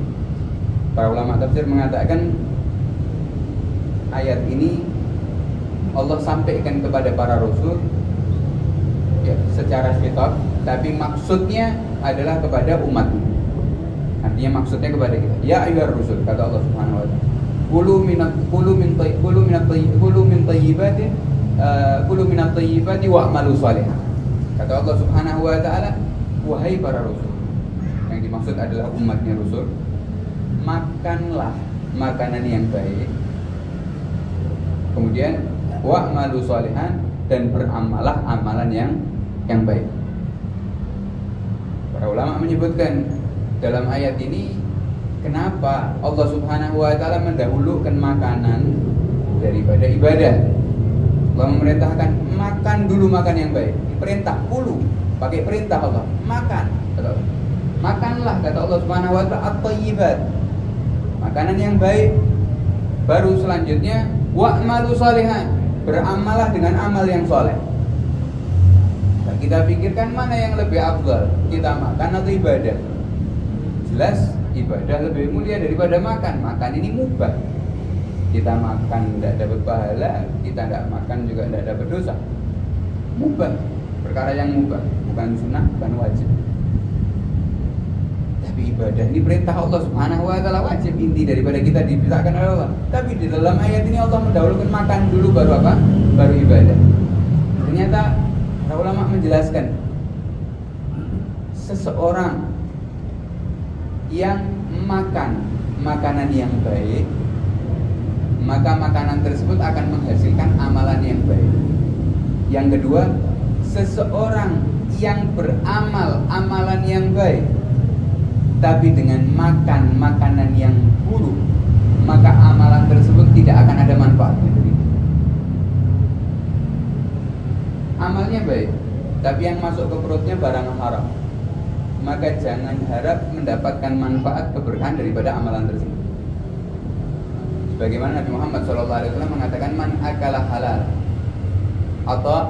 Para ulama tafsir mengatakan ayat ini Allah sampaikan kepada para rasul ya, secara khitab, tapi maksudnya adalah kepada umat. Artinya maksudnya kepada kita. Ya ayyuhar rusul, kata Allah Subhanahu wa taala, kulu min tayyibati wa'malu shalihan. Kata Allah Subhanahu wa taala, wahai para rasul, yang dimaksud adalah umatnya rasul, makanlah makanan yang baik. Kemudian wa'malu shalihan, dan beramalah amalan yang baik. Para ulama menyebutkan dalam ayat ini Kenapa Allah Subhanahu wa taala mendahulukan makanan daripada ibadah? Allah memerintahkan makan dulu makan yang baik. Perintah dulu, pakai perintah Allah, makan. Makanlah kata Allah Subhanahu wa taala at-thayyibat. Makanan yang baik. Baru selanjutnya wa'malu shalihan. Beramalah dengan amal yang soleh. Nah, kita pikirkan mana yang lebih afdal, kita makan atau ibadah? Jelas ibadah lebih mulia daripada makan. Makan ini mubah. Kita makan tidak dapat pahala, kita tidak makan juga tidak dapat dosa. Mubah, perkara yang mubah, bukan sunnah, bukan wajib. Tapi ibadah ini perintah Allah Subhanahu wa taala, wajib, inti daripada kita diperintahkan oleh Allah. Tapi di dalam ayat ini Allah mendahulukan makan dulu baru apa? Baru ibadah. Ternyata para ulama menjelaskan seseorang yang makan makanan yang baik, maka makanan tersebut akan menghasilkan amalan yang baik. Yang kedua, seseorang yang beramal amalan yang baik tapi dengan makan makanan yang buruk, maka amalan tersebut tidak akan ada manfaatnya. Amalnya baik, tapi yang masuk ke perutnya barang haram, maka jangan harap mendapatkan manfaat keberkahan daripada amalan tersebut. Sebagaimana Nabi Muhammad SAW mengatakan, man akala halal atau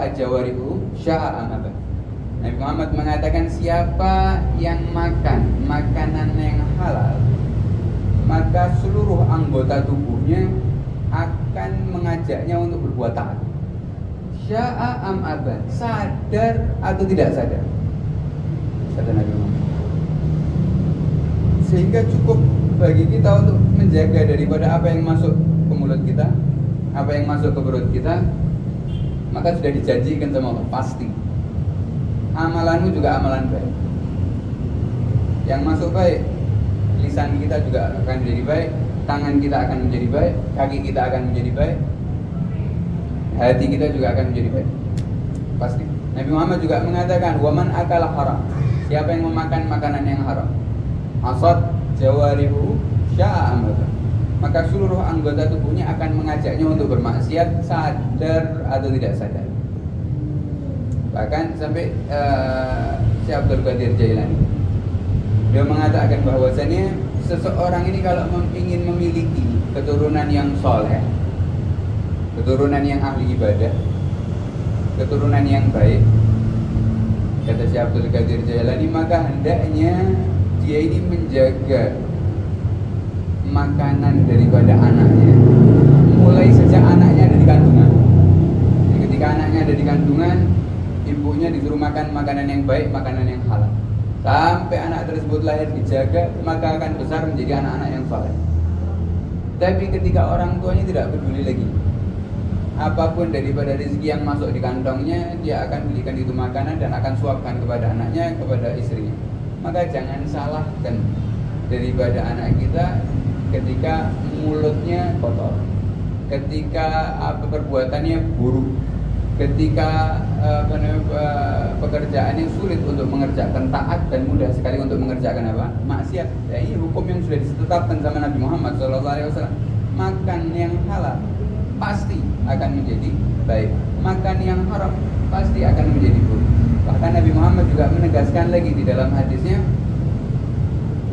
ajawarihu sya'a amabah. Nabi Muhammad mengatakan, siapa yang makan makanan yang halal, maka seluruh anggota tubuhnya akan mengajaknya untuk berbuat taat. Sya'a am abad, sadar atau tidak sadar, kata Nabi Muhammad. Sehingga cukup bagi kita untuk menjaga daripada apa yang masuk ke mulut kita, apa yang masuk ke perut kita, maka sudah dijanjikan sama Allah, pasti amalanmu juga amalan baik. Yang masuk baik, lisan kita juga akan menjadi baik, tangan kita akan menjadi baik, kaki kita akan menjadi baik, hati kita juga akan menjadi baik, pasti. Nabi Muhammad juga mengatakan, waman akala haram, siapa yang memakan makanan yang haram, asad jawarihu sya'a amabah, maka seluruh anggota tubuhnya akan mengajaknya untuk bermaksiat, sadar atau tidak sadar. Bahkan sampai Syekh Abdul Qadir Jailani, dia mengatakan bahwasannya seseorang ini kalau ingin memiliki keturunan yang soleh, keturunan yang ahli ibadah, keturunan yang baik, kata Syekh Abdul Qadir Jailani, maka hendaknya dia ini menjaga makanan daripada anaknya mulai sejak anaknya ada di kandungan. Jadi ketika anaknya ada di kandungan, ibunya disuruh makan makanan yang baik, makanan yang halal, sampai anak tersebut lahir dijaga, maka akan besar menjadi anak-anak yang saleh. Tapi ketika orang tuanya tidak peduli lagi, apapun daripada rezeki yang masuk di kantongnya, dia akan belikan itu makanan dan akan suapkan kepada anaknya, kepada istrinya. Maka jangan salahkan daripada anak kita ketika mulutnya kotor, ketika perbuatannya buruk, ketika pekerjaan yang sulit untuk mengerjakan taat dan mudah sekali untuk mengerjakan apa? Maksiat. Ya, ini hukum yang sudah ditetapkan sama Nabi Muhammad SAW. Makan yang halal pasti akan menjadi baik, makan yang haram pasti akan menjadi buruk. Bahkan Nabi Muhammad juga menegaskan lagi di dalam hadisnya,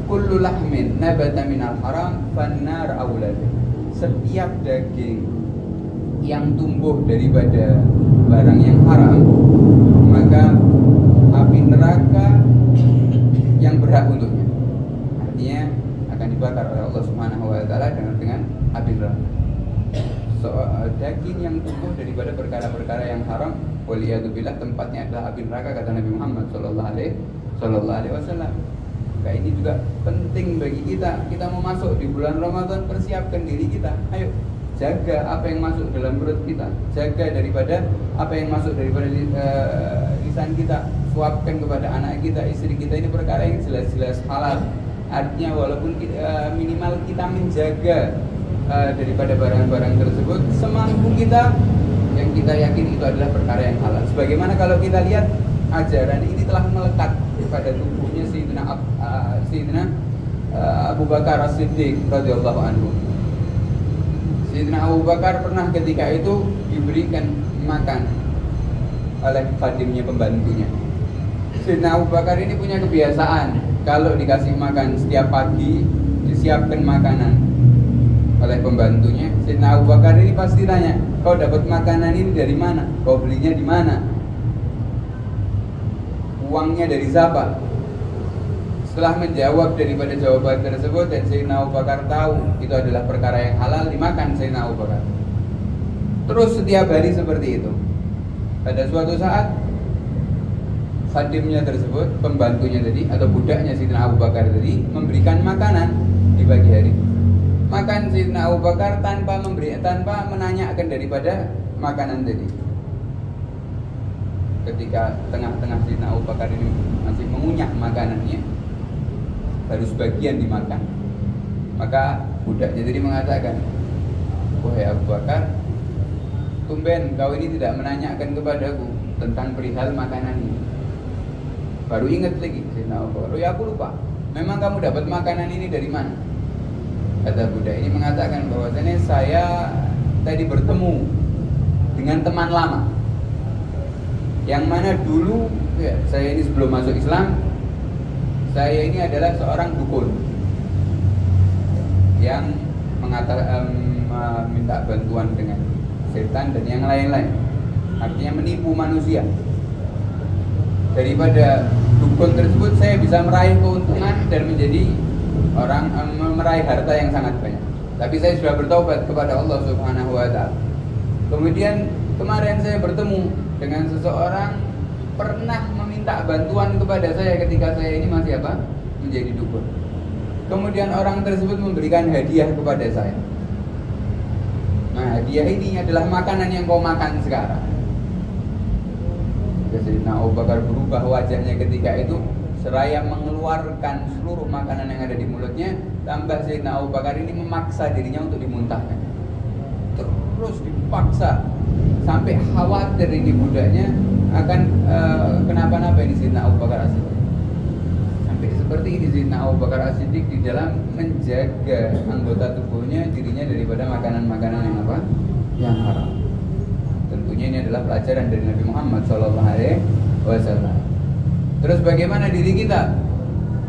kullu lahmin nabata minal haram fannar aulad. Setiap daging yang tumbuh daripada barang yang haram, maka api neraka yang berhak untuknya. Artinya akan dibakar oleh Allah Subhanahu wa taala dengan api neraka. Daging yang tumbuh daripada perkara-perkara yang haram, waliyadzubillah, tempatnya adalah api neraka, kata Nabi Muhammad sallallahu alaihi wasallam. Maka ini juga penting bagi kita. Kita mau masuk di bulan Ramadan, persiapkan diri kita. Ayo jaga apa yang masuk dalam perut kita, jaga daripada apa yang masuk daripada lisan kita, suapkan kepada anak kita, istri kita. Ini perkara yang jelas-jelas halal. Artinya walaupun minimal kita menjaga daripada barang-barang tersebut semampu kita, yang kita yakin itu adalah perkara yang halal. Sebagaimana kalau kita lihat ajaran ini telah melekat pada tubuhnya Sayyidina Abu Bakar As-Siddiq radhiyallahu anhu. Sayyidina Abu Bakar pernah ketika itu diberikan makan oleh khadimnya, pembantunya. Sayyidina Abu Bakar ini punya kebiasaan kalau dikasih makan setiap pagi disiapkan makanan oleh pembantunya. Sayyidina Abu Bakar ini pasti tanya, kau dapat makanan ini dari mana? Kau belinya di mana? Uangnya dari siapa? Setelah menjawab daripada jawaban tersebut, dan Sayyidina Abu Bakar tahu itu adalah perkara yang halal, dimakan Sayyidina Abu Bakar. Terus setiap hari seperti itu. Pada suatu saat khadimnya tersebut, pembantunya tadi atau budaknya Sayyidina Abu Bakar tadi memberikan makanan di pagi hari. Makan Sayyidina Abu Bakar tanpa menanyakan daripada makanan tadi. Ketika tengah-tengah Sayyidina Abu Bakar ini masih mengunyah makanannya, baru sebagian dimakan, maka budaknya tadi mengatakan, wahai Abu Bakar, tumben kau ini tidak menanyakan kepadaku tentang perihal makanan ini. Baru ingat lagi Sayyidina Abu Bakar, oh ya aku lupa, memang kamu dapat makanan ini dari mana? Kata budak ini mengatakan bahwasanya saya tadi bertemu dengan teman lama, yang mana dulu ya, saya ini sebelum masuk Islam, saya ini adalah seorang dukun yang minta bantuan dengan setan dan yang lain-lain, artinya menipu manusia. Daripada dukun tersebut saya bisa meraih keuntungan dan menjadi orang meraih harta yang sangat banyak. Tapi saya sudah bertobat kepada Allah Subhanahu wa taala. Kemudian kemarin saya bertemu dengan seseorang pernah meminta bantuan kepada saya ketika saya ini masih menjadi dukun. Kemudian orang tersebut memberikan hadiah kepada saya. Nah, hadiah ini adalah makanan yang kau makan sekarang. Sayyidina Abu Bakar berubah wajahnya ketika itu, seraya mengeluarkan seluruh makanan yang ada di mulutnya, tambah Sayyidina Abu Bakar ini memaksa dirinya untuk dimuntahkan. Terus dipaksa sampai khawatir ini budaknya akan kenapa-napa ini Sayyidina Abu Bakar As-Siddiq. Sampai seperti ini Sayyidina Abu Bakar As-Siddiq di dalam menjaga anggota tubuhnya, dirinya daripada makanan-makanan yang yang haram. Tentunya ini adalah pelajaran dari Nabi Muhammad SAW. Terus bagaimana diri kita?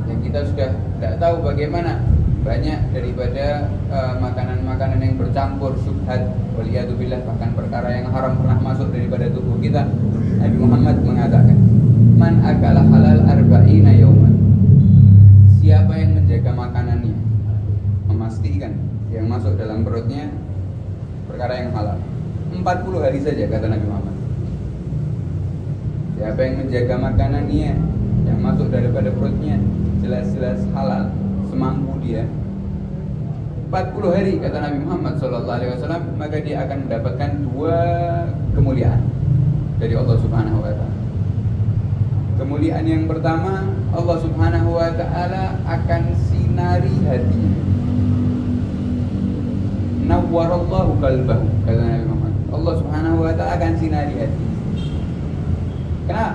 Yang kita sudah tidak tahu bagaimana banyak daripada makanan-makanan yang bercampur syubhat, waliyadzubillah, bahkan perkara yang haram pernah masuk daripada tubuh kita. Nabi Muhammad mengatakan, man akala halal arba'ina yauman. Siapa yang menjaga makanannya, memastikan yang masuk dalam perutnya perkara yang halal, 40 hari saja, kata Nabi Muhammad. Siapa yang menjaga makanannya yang masuk daripada perutnya jelas-jelas halal, semampu dia, 40 hari, kata Nabi Muhammad SAW, maka dia akan mendapatkan 2 kemuliaan dari Allah Subhanahu wa taala. Kemuliaan yang pertama, Allah Subhanahu wa taala akan sinari hatinya. Nawwarallahu qalbahu, kata Nabi Muhammad. Allah Subhanahu wa taala akan sinari hati. Karena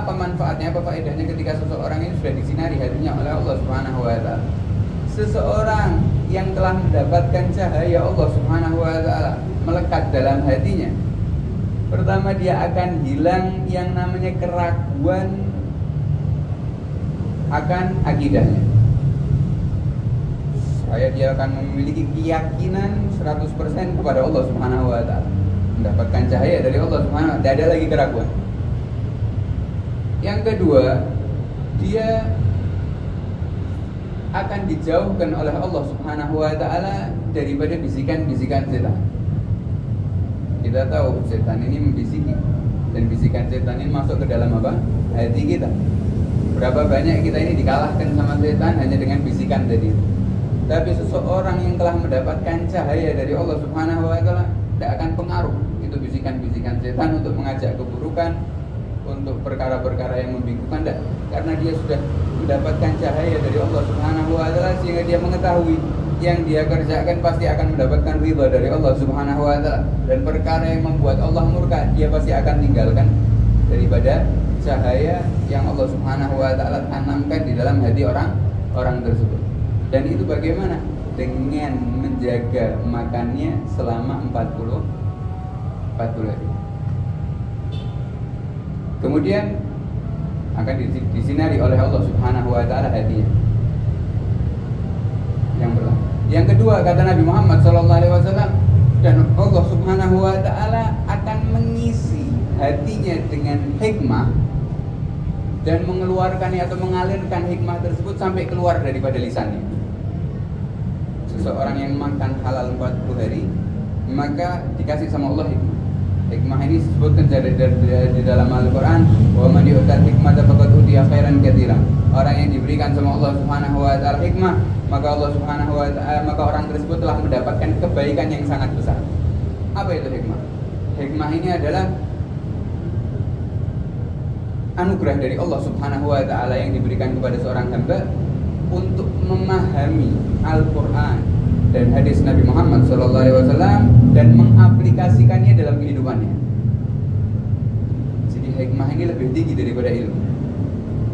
apa manfaatnya, apa faedahnya ketika seseorang ini sudah disinari hatinya oleh Allah Subhanahu wa taala? Seseorang yang telah mendapatkan cahaya Allah Subhanahu wa taala melekat dalam hatinya, pertama dia akan hilang yang namanya keraguan akan akidahnya. Dia akan memiliki keyakinan 100% kepada Allah Subhanahu wa taala. Mendapatkan cahaya dari Allah Subhanahu wa taala, tidak ada lagi keraguan. Yang kedua, dia akan dijauhkan oleh Allah Subhanahu wa taala daripada bisikan-bisikan setan. Kita tahu setan ini membisiki, dan bisikan setan ini masuk ke dalam hati kita. Berapa banyak kita ini dikalahkan sama setan hanya dengan bisikan tadi. Tapi seseorang yang telah mendapatkan cahaya dari Allah Subhanahu wa taala tidak akan pengaruh itu bisikan-bisikan setan untuk mengajak keburukan, untuk perkara-perkara yang membingungkan, tidak, karena dia sudah mendapatkan cahaya dari Allah Subhanahu wa taala, sehingga dia mengetahui yang dia kerjakan pasti akan mendapatkan ridha dari Allah Subhanahu wa taala, dan perkara yang membuat Allah murka dia pasti akan tinggalkan daripada cahaya yang Allah Subhanahu wa taala tanamkan di dalam hati orang tersebut. Dan itu bagaimana? Dengan menjaga makannya selama 40 hari. Kemudian akan disinari oleh Allah Subhanahu wa taala hatinya. Yang pertama. Yang kedua, kata Nabi Muhammad SAW, dan Allah Subhanahu wa taala akan mengisi hatinya dengan hikmah dan mengeluarkannya atau mengalirkan hikmah tersebut sampai keluar daripada lisannya. Seseorang yang makan halal 40 hari, maka dikasih sama Allah hikmah. Hikmah ini disebutkan di dalam Al-Quran, wa man yu'tal hikmata faqad utiya khairan katsiran. Orang yang diberikan sama Allah Subhanahu wa taala hikmah, maka Allah Subhanahu wa taala, maka orang tersebut telah mendapatkan kebaikan yang sangat besar. Apa itu hikmah? Hikmah ini adalah anugerah dari Allah Subhanahu wa taala yang diberikan kepada seorang hamba untuk memahami Al-Quran dan hadis Nabi Muhammad SAW dan mengaplikasikannya dalam kehidupannya. Jadi hikmah ini lebih tinggi daripada ilmu.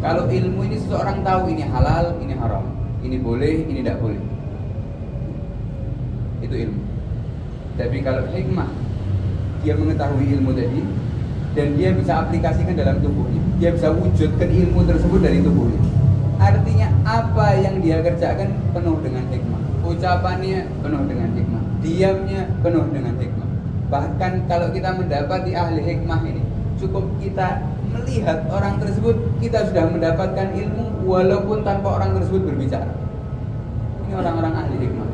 Kalau ilmu ini seseorang tahu ini halal, ini haram, ini boleh, ini tidak boleh, itu ilmu. Tapi kalau hikmah, dia mengetahui ilmu tadi dan dia bisa aplikasikan dalam tubuhnya, dia bisa wujudkan ilmu tersebut dari tubuhnya. Artinya apa yang dia kerjakan penuh dengan hikmah, ucapannya penuh dengan hikmah, diamnya penuh dengan hikmah. Bahkan kalau kita mendapati ahli hikmah ini, cukup kita melihat orang tersebut, kita sudah mendapatkan ilmu walaupun tanpa orang tersebut berbicara. Ini orang-orang ahli hikmah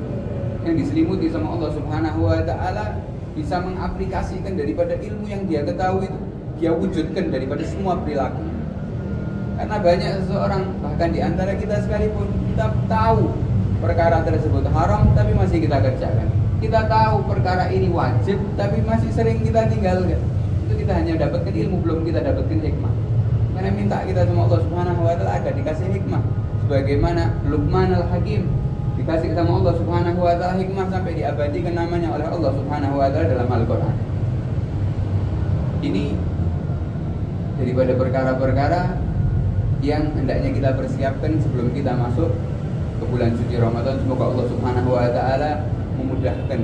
yang diselimuti sama Allah Subhanahu wa taala, bisa mengaplikasikan daripada ilmu yang dia ketahui itu, dia wujudkan daripada semua perilaku. Karena banyak seseorang, bahkan di antara kita sekalipun, kita tahu perkara tersebut haram tapi masih kita kerjakan. Kita tahu perkara ini wajib tapi masih sering kita tinggalkan. Itu kita hanya dapatkan ilmu, belum kita dapatkan hikmah. Karena minta kita sama Allah Subhanahu wa taala agar dikasih hikmah. Sebagaimana Luqman al-Hakim dikasih sama Allah Subhanahu wa taala hikmah sampai diabadikan namanya oleh Allah Subhanahu wa taala dalam Al-Qur'an. Ini daripada perkara-perkara yang hendaknya kita persiapkan sebelum kita masuk ke bulan suci Ramadan. Semoga Allah Subhanahu wa taala memudahkan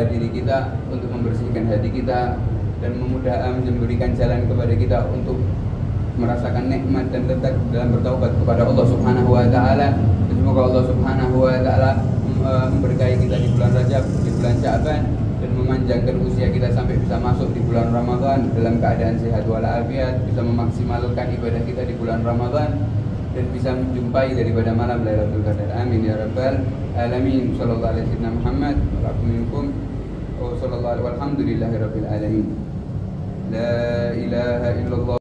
diri kita untuk membersihkan hati kita dan memberikan jalan kepada kita untuk merasakan nikmat dan tetap dalam bertaubat kepada Allah Subhanahu wa taala. Semoga Allah Subhanahu wa taala memberkahi kita di bulan Rajab, di bulan Sya'ban, dan memanjangkan usia kita sampai bisa masuk di bulan Ramadan dalam keadaan sehat walafiat, bisa memaksimalkan ibadah kita di bulan Ramadan dan bisa menjumpai daripada malam Lailatul Qadar. Amin ya rabbal alamin. Sallallahu alaihi wasallam Muhammad wa minkum wa sallallahu alaihi walhamdulillahirabbil alamin. La ilaha illallah.